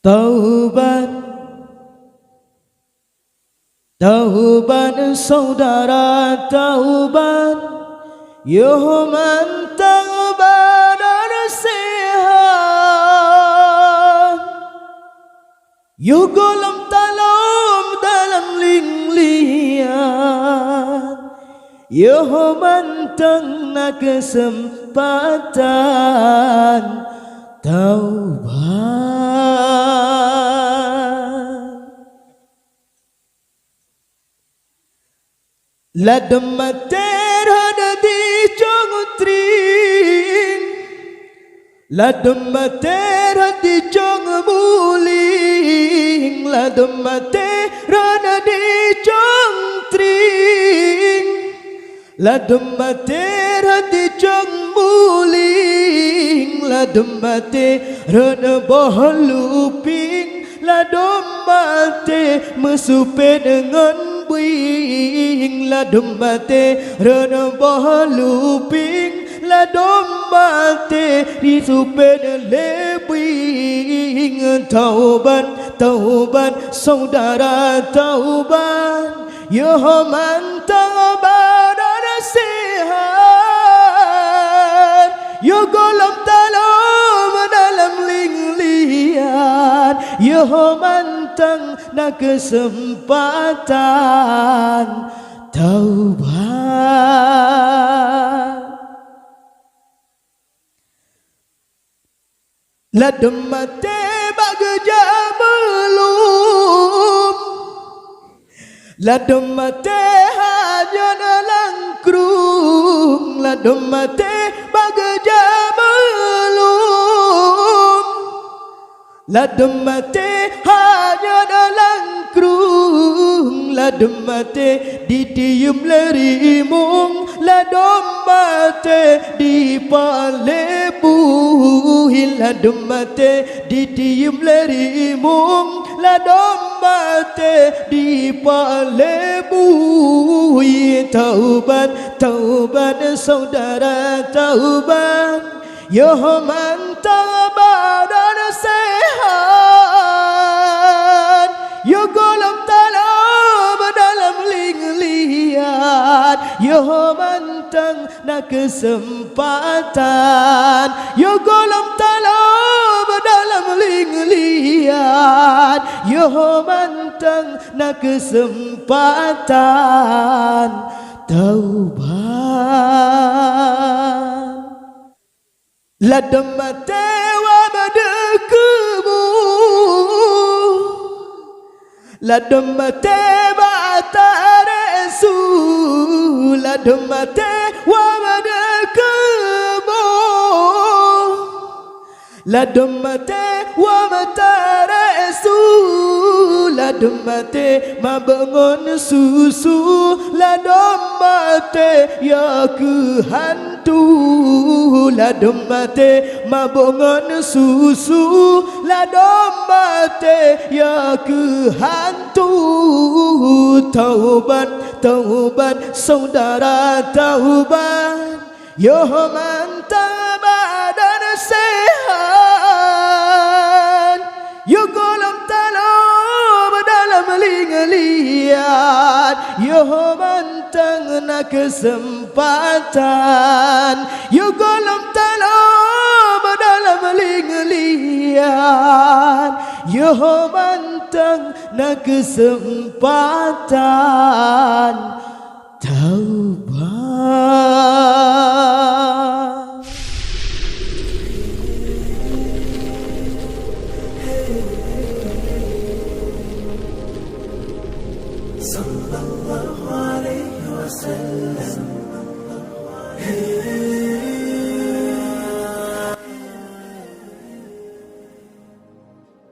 Taubat, taubat saudara, taubat. Yoman taubat nasihat. Yo golom talom dalam linglian. Yo manteng na kesempatan taubat. Ladem mater hada di jongutring, ladem mater hadi jong muling, ladem mater hada di jongtring, ladem mater hadi jong muling, ladem mater hada bohluping, ladem mater mesupe dengan buing, ladem mate rena bahluping, ladem mate disupe lebuing. Taubat, taubat saudara, taubat. Yoman taubat nasihat. Yo golom talom dalam linglian. Yo manteng na kesempatan taubat. Ladem mate bagja belum, ladem mate hanya langkrung, ladem mate bagja belum, ladem mate hanya langkrung, ladem mate ditium lerimung, ladem mate di palebuhi, ladem mate ditium lerimung, ladem mate di palebuhi. Taubat, taubat saudara, taubat. Yoman taubat nasihat. Yo golom talom dalam linglian. Yo manteng na kesempatan. Yo golom talom dalam linglian. Yo manteng na kesempatan taubat. Ladem mate wa badekumu, ladem mate bataresu, ladem mate wa badekumu, ladem mate wa bataresu, ladem mate mabangun susu, ladem mate ya ke hantu, ladem mate mabangun susu, ladem mate ya ke hantu. Taubat, taubat saudara, taubat. Yoman taubat nasihat. Yo golom talom dalam linglian. Yo manteng na kesempatan. Yo golom talom dalam linglian. Yo manteng na kesempatan taubat. Sallallahu alaihi wasallam.